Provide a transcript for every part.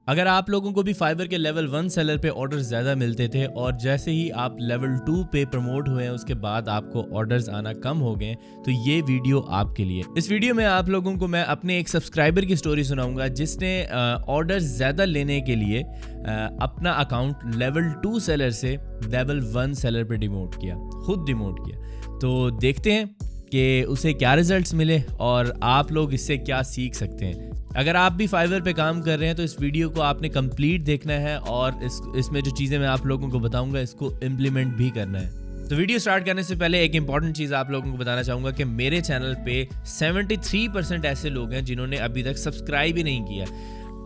अगर आप लोगों को भी फाइवर के लेवल 1 सेलर पे ऑर्डर्स ज़्यादा मिलते थे और जैसे ही आप लेवल 2 पे प्रमोट हुए हैं उसके बाद आपको ऑर्डर्स आना कम हो गए, तो ये वीडियो आपके लिए। इस वीडियो में आप लोगों को मैं अपने एक सब्सक्राइबर की स्टोरी सुनाऊंगा जिसने ऑर्डर्स ज़्यादा लेने के लिए अपना अकाउंट लेवल 2 सेलर से लेवल 1 सेलर पे डिमोट किया, खुद डिमोट किया। तो देखते हैं कि उसे क्या रिजल्ट्स मिले और आप लोग इससे क्या सीख सकते हैं। अगर आप भी फाइवर पे काम कर रहे हैं तो इस वीडियो को आपने कंप्लीट देखना है और इसमें जो चीज़ें मैं आप लोगों को बताऊंगा इसको इम्प्लीमेंट भी करना है। तो वीडियो स्टार्ट करने से पहले एक इंपॉर्टेंट चीज़ आप लोगों को बताना चाहूँगा कि मेरे चैनल पे 73% ऐसे लोग हैं जिन्होंने अभी तक सब्सक्राइब ही नहीं किया।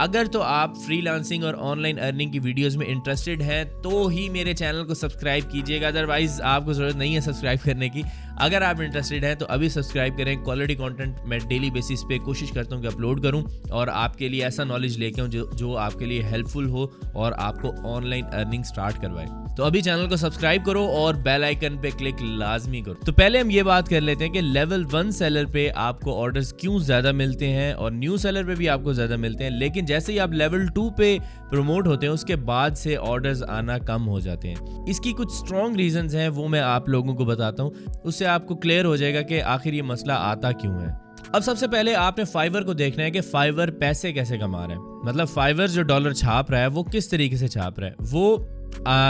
अगर तो आप फ्रीलांसिंग और ऑनलाइन अर्निंग की वीडियोस में इंटरेस्टेड हैं तो ही मेरे चैनल को सब्सक्राइब कीजिएगा, अदरवाइज आपको ज़रूरत नहीं है सब्सक्राइब करने की। अगर आप इंटरेस्टेड हैं तो अभी सब्सक्राइब करें। क्वालिटी कंटेंट मैं डेली बेसिस पे कोशिश करता हूँ कि अपलोड करूँ और आपके लिए ऐसा नॉलेज लेके आऊँ जो आपके लिए हेल्पफुल हो और आपको ऑनलाइन अर्निंग स्टार्ट करवाए। तो अभी चैनल को सब्सक्राइब करो और बेल आइकन पे क्लिक लाजमी करो। तो पहले हम ये बात कर लेते हैं कि लेवल 1 सेलर पे आपको ऑर्डर्स क्यों ज़्यादा मिलते हैं और न्यू सेलर पे भी आपको ज़्यादा मिलते हैं, लेकिन जैसे ही आप लेवल 2 पे प्रमोट होते हैं उसके बाद से ऑर्डर्स आना कम हो जाते हैं। इसकी कुछ स्ट्रॉन्ग रीजंस हैं, वो मैं आप लोगों को बताता हूँ, उससे आपको क्लियर हो जाएगा कि आखिर ये मसला आता क्यों है। अब सबसे पहले आपने फाइवर को देखना है कि फाइवर पैसे कैसे कमा रहा है। मतलब फाइवर जो डॉलर छाप रहा है वो किस तरीके से छाप रहा है। वो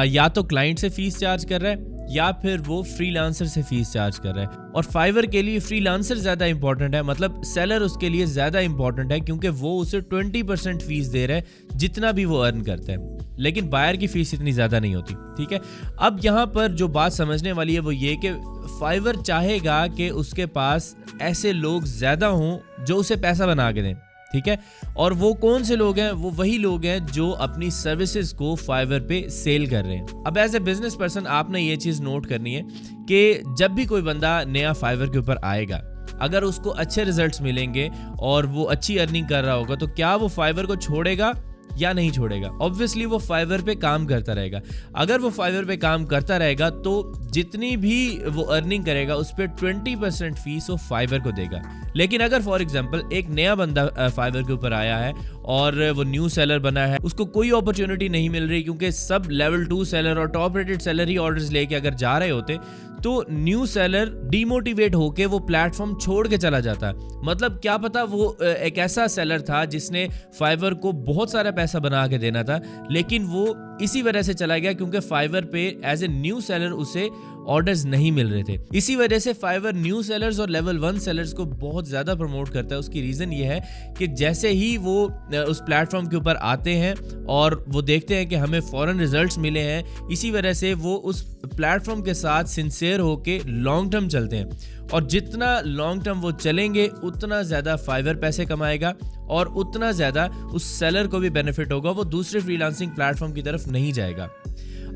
या तो क्लाइंट से फीस चार्ज कर रहा है या फिर वो फ्रीलांसर से फीस चार्ज कर रहा है। और फाइवर के लिए फ्रीलांसर ज़्यादा इंपॉर्टेंट है, मतलब सेलर उसके लिए ज़्यादा इंपॉर्टेंट है क्योंकि वो उसे 20% फीस दे रहा है जितना भी वो अर्न करता है, लेकिन बायर की फीस इतनी ज़्यादा नहीं होती। ठीक है, अब यहाँ पर जो बात समझने वाली है वो ये कि फाइवर चाहेगा कि उसके पास ऐसे लोग ज़्यादा हों जो उसे पैसा बना के दें। ठीक है, और वो कौन से लोग हैं? वो वही लोग हैं जो अपनी सर्विसेज को फाइवर पे सेल कर रहे हैं। अब एज ए बिजनेस पर्सन आपने ये चीज़ नोट करनी है कि जब भी कोई बंदा नया फाइवर के ऊपर आएगा, अगर उसको अच्छे रिजल्ट्स मिलेंगे और वो अच्छी अर्निंग कर रहा होगा तो क्या वो फाइवर को छोड़ेगा या नहीं छोड़ेगा? ऑब्वियसली वो फाइवर पे काम करता रहेगा। अगर वो फाइवर पे काम करता रहेगा तो जितनी भी वो अर्निंग करेगा उस पर 20% फीस वो फाइवर को देगा। लेकिन अगर फॉर एग्जांपल एक नया बंदा फाइवर के ऊपर आया है और वो न्यू सेलर बना है, उसको कोई अपॉर्चुनिटी नहीं मिल रही क्योंकि सब लेवल 2 सेलर और टॉप रेटेड सेलर ही ऑर्डर्स लेके अगर जा रहे होते, तो न्यू सेलर डीमोटिवेट होके वो प्लेटफॉर्म छोड़ के चला जाता है। मतलब क्या पता वो एक ऐसा सेलर था जिसने फाइवर को बहुत सारा पैसा बना के देना था, लेकिन वो इसी वजह से चला गया क्योंकि फाइवर पे एज ए न्यू सेलर उसे ऑर्डर्स नहीं मिल रहे थे। इसी वजह से फाइवर न्यू सेलर्स और लेवल 1 सेलर्स को बहुत ज़्यादा प्रमोट करता है। उसकी रीज़न ये है कि जैसे ही वो उस प्लेटफॉर्म के ऊपर आते हैं और वो देखते हैं कि हमें फ़ौरन रिजल्ट्स मिले हैं, इसी वजह से वो उस प्लेटफॉर्म के साथ सिंसियर होके लॉन्ग टर्म चलते हैं। और जितना लॉन्ग टर्म वो चलेंगे उतना ज़्यादा फाइवर पैसे कमाएगा और उतना ज़्यादा उस सेलर को भी बेनिफिट होगा, वो दूसरे फ्रीलांसिंग प्लेटफॉर्म की तरफ नहीं जाएगा।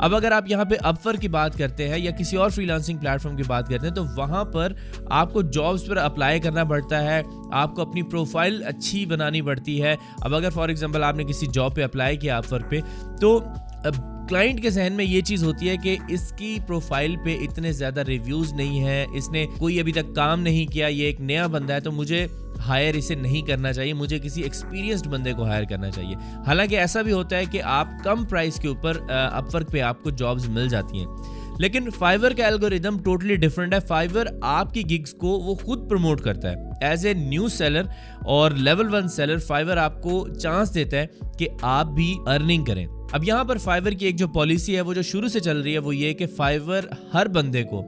अब अगर आप यहाँ पे अपवर्क की बात करते हैं या किसी और फ्रीलांसिंग प्लेटफॉर्म की बात करते हैं तो वहाँ पर आपको जॉब्स पर अप्लाई करना पड़ता है, आपको अपनी प्रोफाइल अच्छी बनानी पड़ती है। अब अगर फॉर एग्जांपल आपने किसी जॉब पे अप्लाई किया अपवर्क पे, तो क्लाइंट के जहन में ये चीज़ होती है कि इसकी प्रोफाइल पे इतने ज़्यादा रिव्यूज़ नहीं है, इसने कोई अभी तक काम नहीं किया, ये एक नया बंदा है तो मुझे हायर इसे नहीं करना चाहिए, मुझे किसी एक्सपीरियंस्ड बंदे को हायर करना चाहिए। हालांकि ऐसा भी होता है कि आप कम प्राइस के ऊपर अपवर्क पे आपको जॉब्स मिल जाती हैं, लेकिन फाइवर का एल्गोरिदम टोटली डिफरेंट है। फाइवर आपकी गिग्स को वो खुद प्रमोट करता है एज ए न्यू सेलर और लेवल 1 सेलर। फाइवर आपको चांस देता है कि आप भी अर्निंग करें। अब यहाँ पर फाइवर की एक जो पॉलिसी है वो जो शुरू से चल रही है वो ये कि फाइवर हर बंदे को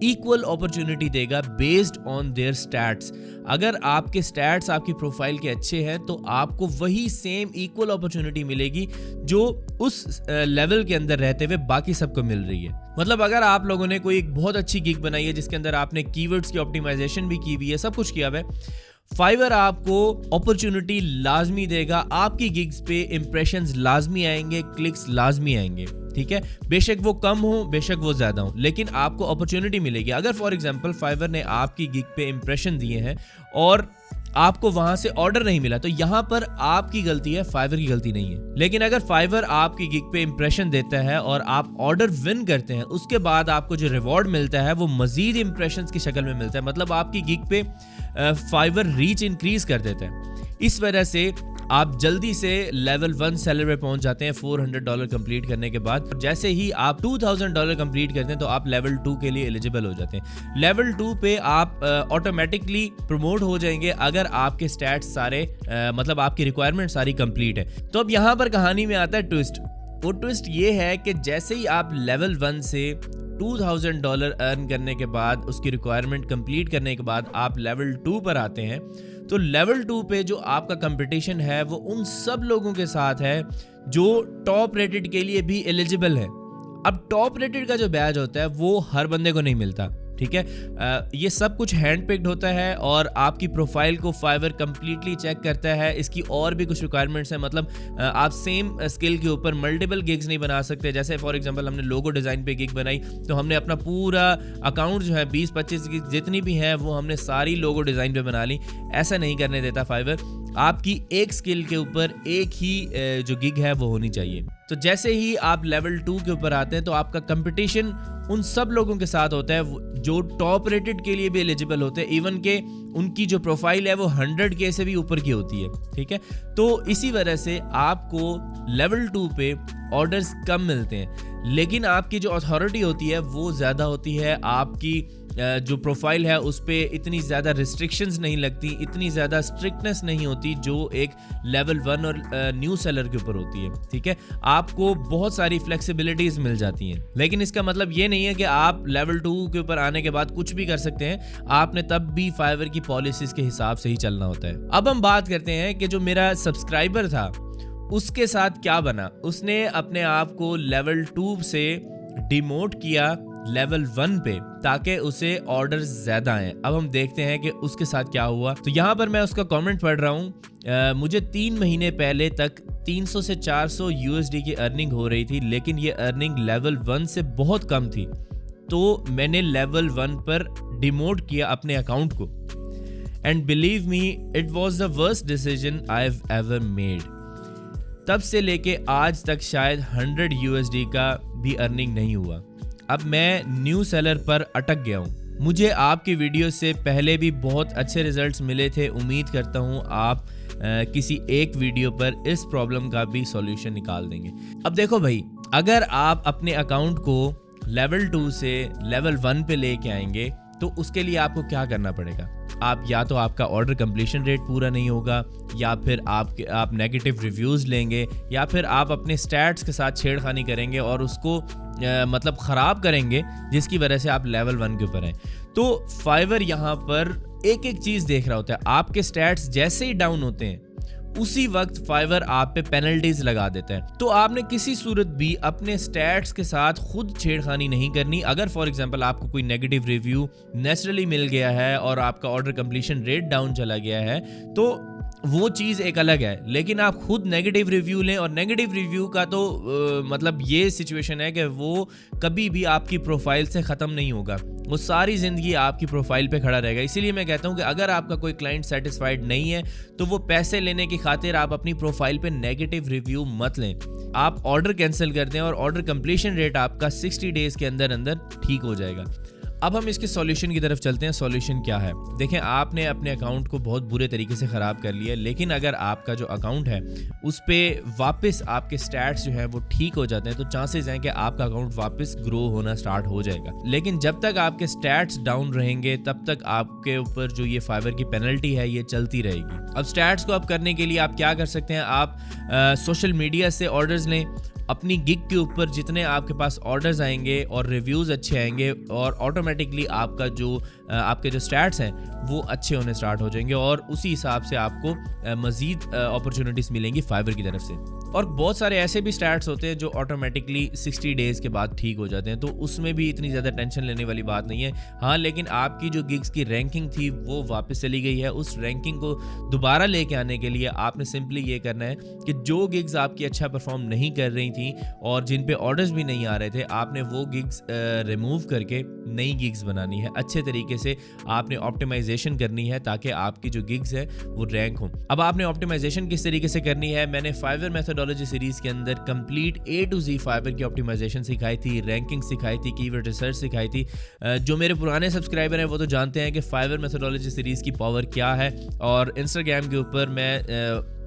इक्वल अपॉर्चुनिटी देगा बेस्ड ऑन देयर स्टैट्स। अगर आपके स्टैट्स आपकी प्रोफाइल के अच्छे हैं तो आपको वही सेम इक्वल अपॉर्चुनिटी मिलेगी जो उस लेवल के अंदर रहते हुए बाकी सबको मिल रही है। मतलब अगर आप लोगों ने कोई एक बहुत अच्छी गिग बनाई है जिसके अंदर आपने कीवर्ड्स की ऑप्टिमाइजेशन भी की हुई है, सब कुछ किया हुआ है, फाइवर आपको अपॉर्चुनिटी लाजमी देगा। आपकी गिग्स पे इंप्रेशंस लाजमी आएंगे, क्लिक्स लाजमी आएंगे। ठीक है, बेशक वो कम हो बेशक वो ज्यादा हो, लेकिन आपको अपॉर्चुनिटी मिलेगी। अगर फॉर एग्जांपल फाइवर ने आपकी गिग पे इंप्रेशन दिए हैं और आपको वहां से ऑर्डर नहीं मिला, तो यहां पर आपकी गलती है, फाइवर की गलती नहीं है। लेकिन अगर फाइवर आपकी गिग पे इंप्रेशन देता है और आप ऑर्डर विन करते हैं, उसके बाद आपको जो रिवॉर्ड मिलता है वो मजीद इंप्रेशंस की शक्ल में मिलता है। मतलब आपकी गिग पे फाइवर रीच इंक्रीज कर देता है। इस वजह से आप जल्दी से लेवल 1 सेलर पे पहुंच जाते हैं $400 कंप्लीट करने के बाद। जैसे ही आप $2000 कंप्लीट करते हैं तो आप लेवल 2 के लिए एलिजिबल हो जाते हैं। लेवल 2 पे आप ऑटोमेटिकली प्रमोट हो जाएंगे अगर आपके स्टैट्स सारे मतलब आपकी रिक्वायरमेंट सारी कंप्लीट है। तो अब यहाँ पर कहानी में आता है ट्विस्ट। वो ट्विस्ट ये है कि जैसे ही आप लेवल 1 से $2000 अर्न करने के बाद, उसकी रिक्वायरमेंट कंप्लीट करने के बाद आप लेवल 2 पर आते हैं, तो लेवल 2 पे जो आपका कंपटीशन है वो उन सब लोगों के साथ है जो टॉप रेटेड के लिए भी एलिजिबल है। अब टॉप रेटेड का जो बैज होता है वो हर बंदे को नहीं मिलता, ठीक है। ये सब कुछ हैंड पिक्ड होता है और आपकी प्रोफाइल को फाइवर कंप्लीटली चेक करता है। इसकी और भी कुछ रिक्वायरमेंट्स हैं, मतलब आप सेम स्किल के ऊपर मल्टीपल गिग्स नहीं बना सकते। जैसे फॉर एग्जांपल हमने लोगो डिज़ाइन पे गिग बनाई तो हमने अपना पूरा अकाउंट जो है 20-25 गिग जितनी भी हैं वो हमने सारी लोगो डिज़ाइन पे बना ली। ऐसा नहीं करने देता फाइवर। आपकी एक स्किल के ऊपर एक ही जो गिग है वो होनी चाहिए। तो जैसे ही आप लेवल 2 के ऊपर आते हैं तो आपका कंपटीशन उन सब लोगों के साथ होता है जो टॉप रेटेड के लिए भी एलिजिबल होते हैं, इवन के उनकी जो प्रोफाइल है वो 100K से भी ऊपर की होती है, ठीक है। तो इसी वजह से आपको लेवल 2 पे ऑर्डर्स कम मिलते हैं, लेकिन आपकी जो अथॉरिटी होती है वो ज़्यादा होती है। आपकी जो प्रोफाइल है उस पर इतनी ज़्यादा रिस्ट्रिक्शंस नहीं लगती, इतनी ज़्यादा स्ट्रिक्टनेस नहीं होती जो एक लेवल 1 और न्यू सेलर के ऊपर होती है, ठीक है। आपको बहुत सारी फ्लेक्सिबिलिटीज़ मिल जाती हैं, लेकिन इसका मतलब ये नहीं है कि आप लेवल 2 के ऊपर आने के बाद कुछ भी कर सकते हैं। आपने तब भी फाइवर की पॉलिसीज़ के हिसाब से ही चलना होता है। अब हम बात करते हैं कि जो मेरा सब्सक्राइबर था उसके साथ क्या बना। उसने अपने आप को लेवल 2 से डिमोट किया लेवल 1 पे ताकि उसे ऑर्डर्स ज़्यादा आएँ। अब हम देखते हैं कि उसके साथ क्या हुआ। तो यहाँ पर मैं उसका कमेंट पढ़ रहा हूँ। मुझे 3 महीने पहले तक 300 से 400 USD की अर्निंग हो रही थी, लेकिन ये अर्निंग लेवल 1 से बहुत कम थी, तो मैंने लेवल 1 पर डिमोट किया अपने अकाउंट को। And believe me, it was the worst decision I have ever made. तब से लेके आज तक शायद 100 USD का भी अर्निंग नहीं हुआ। अब मैं न्यू सेलर पर अटक गया हूँ। मुझे आपकी वीडियो से पहले भी बहुत अच्छे रिजल्ट्स मिले थे। उम्मीद करता हूँ आप किसी एक वीडियो पर इस प्रॉब्लम का भी सॉल्यूशन निकाल देंगे। अब देखो भाई, अगर आप अपने अकाउंट को लेवल 2 से लेवल 1 पे लेके आएंगे तो उसके लिए आपको क्या करना पड़ेगा। आप या तो आपका ऑर्डर कंप्लीशन रेट पूरा नहीं होगा, या फिर आप नेगेटिव रिव्यूज़ लेंगे, या फिर आप अपने स्टैट्स के साथ छेड़खानी करेंगे और उसको मतलब ख़राब करेंगे, जिसकी वजह से आप लेवल 1 के ऊपर हैं। तो फाइवर यहाँ पर एक एक चीज़ देख रहा होता है। आपके स्टैट्स जैसे ही डाउन होते हैं उसी वक्त फाइवर आप पे पेनल्टीज लगा देता है। तो आपने किसी सूरत भी अपने स्टैट्स के साथ खुद छेड़खानी नहीं करनी। अगर फॉर एग्जांपल आपको कोई नेगेटिव रिव्यू नेचुरली मिल गया है और आपका ऑर्डर कंप्लीशन रेट डाउन चला गया है तो वो चीज़ एक अलग है, लेकिन आप खुद नेगेटिव रिव्यू लें। और नेगेटिव रिव्यू का तो मतलब ये सिचुएशन है कि वो कभी भी आपकी प्रोफाइल से ख़त्म नहीं होगा, वो सारी ज़िंदगी आपकी प्रोफाइल पे खड़ा रहेगा। इसीलिए मैं कहता हूँ कि अगर आपका कोई क्लाइंट सेटिस्फाइड नहीं है तो वो पैसे लेने की खातिर आप अपनी प्रोफाइल पे नेगेटिव रिव्यू मत लें। आप ऑर्डर कैंसिल कर दें और ऑर्डर कंप्लीशन रेट आपका 60 डेज़ के अंदर अंदर ठीक हो जाएगा। अब हम इसके सॉल्यूशन की तरफ चलते हैं। सॉल्यूशन क्या है? देखें, आपने अपने अकाउंट को बहुत बुरे तरीके से ख़राब कर लिया, लेकिन अगर आपका जो अकाउंट है उस पर वापस आपके स्टैट्स जो है वो ठीक हो जाते हैं तो चांसेस हैं कि आपका अकाउंट वापस ग्रो होना स्टार्ट हो जाएगा। लेकिन जब तक आपके स्टैट्स डाउन रहेंगे तब तक आपके ऊपर जो ये फाइवर की पेनल्टी है ये चलती रहेगी। अब स्टैट्स को अप करने के लिए आप क्या कर सकते हैं? आप सोशल मीडिया से ऑर्डर्स लें। अपनी गिग के ऊपर जितने आपके पास ऑर्डर्स आएंगे और रिव्यूज़ अच्छे आएंगे और ऑटोमेटिकली आपका जो आपके जो स्टैट्स हैं वो अच्छे होने स्टार्ट हो जाएंगे और उसी हिसाब से आपको मज़ीद अपॉर्चुनिटीज़ मिलेंगी फाइवर की तरफ से। और बहुत सारे ऐसे भी स्टैट्स होते हैं जो ऑटोमेटिकली 60 डेज़ के बाद ठीक हो जाते हैं, तो उसमें भी इतनी ज़्यादा टेंशन लेने वाली बात नहीं है। हाँ, लेकिन आपकी जो गिग्स की रैंकिंग थी वो वापस चली गई है। उस रैंकिंग को दोबारा लेके आने के लिए आपने सिंपली ये करना है कि जो गिग्स आपकी अच्छा परफॉर्म नहीं कर रही थी और जिन पे ऑर्डर्स भी नहीं आ रहे थे, आपने वो गिग्स रिमूव करके नई गिग्स बनानी है। अच्छे तरीके से आपने ऑप्टिमाइजेशन करनी है ताकि आपकी जो गिग्स है वो रैंक हो। अब आपने ऑप्टिमाइजेशन किस तरीके से करनी है? मैंने फाइवर मेथोडोलॉजी सीरीज के अंदर complete A to Z Fiverr की ऑप्टिमाइजेशन सिखाई थी, रैंकिंग सिखाई थी, कीवर्ड रिसर्च सिखाई थी। जो मेरे पुराने सब्सक्राइबर हैं वो तो जानते हैं कि फाइवर मेथोडोलॉजी सीरीज की पावर क्या है। और इंस्टाग्राम के ऊपर मैं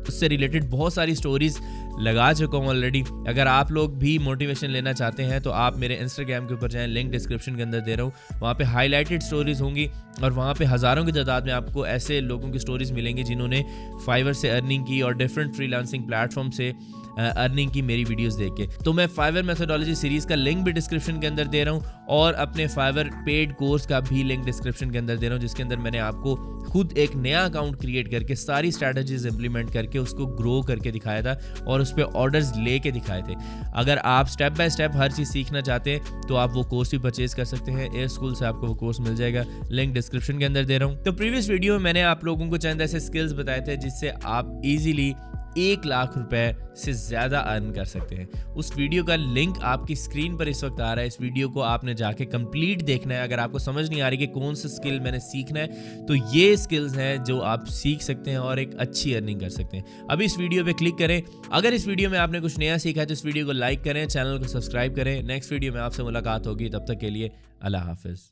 उससे रिलेटेड बहुत सारी स्टोरीज लगा चुका हूँ ऑलरेडी। अगर आप लोग भी मोटिवेशन लेना चाहते हैं तो आप मेरे इंस्टाग्राम के ऊपर जाएं, लिंक डिस्क्रिप्शन के अंदर दे रहा हूँ। वहाँ पे हाईलाइटेड स्टोरीज होंगी और वहाँ पे हज़ारों की तादाद में आपको ऐसे लोगों की स्टोरीज मिलेंगी जिन्होंने फाइवर से अर्निंग की और डिफरेंट फ्रीलांसिंग प्लेटफॉर्म से अर्निंग की मेरी वीडियोस देख के। तो मैं फाइवर मेथोडोलॉजी सीरीज का लिंक भी डिस्क्रिप्शन के अंदर दे रहा हूँ और अपने फाइवर पेड कोर्स का भी लिंक डिस्क्रिप्शन के अंदर दे रहा हूँ, जिसके अंदर मैंने आपको खुद एक नया अकाउंट क्रिएट करके सारी स्ट्रैटेजीज इंप्लीमेंट करके उसको ग्रो करके दिखाया था और उस पर ऑर्डर्स लेके दिखाए थे। अगर आप स्टेप बाय स्टेप हर चीज़ सीखना चाहते हैं तो आप वो कोर्स भी परचेज कर सकते हैं। एयर स्कूल से आपको वो कोर्स मिल जाएगा, लिंक डिस्क्रिप्शन के अंदर दे रहा हूँ। तो प्रीवियस वीडियो में मैंने आप लोगों को चंद ऐसे स्किल्स बताए थे जिससे आप इजीली 1 लाख रुपए से ज़्यादा अर्न कर सकते हैं। उस वीडियो का लिंक आपकी स्क्रीन पर इस वक्त आ रहा है। इस वीडियो को आपने जाके कंप्लीट देखना है। अगर आपको समझ नहीं आ रही कि कौन सा स्किल मैंने सीखना है तो ये स्किल्स हैं जो आप सीख सकते हैं और एक अच्छी अर्निंग कर सकते हैं। अभी इस वीडियो पे क्लिक करें। अगर इस वीडियो में आपने कुछ नया सीखा है तो इस वीडियो को लाइक करें, चैनल को सब्सक्राइब करें। नेक्स्ट वीडियो में आपसे मुलाकात होगी, तब तक के लिए अल्लाह हाफिज़।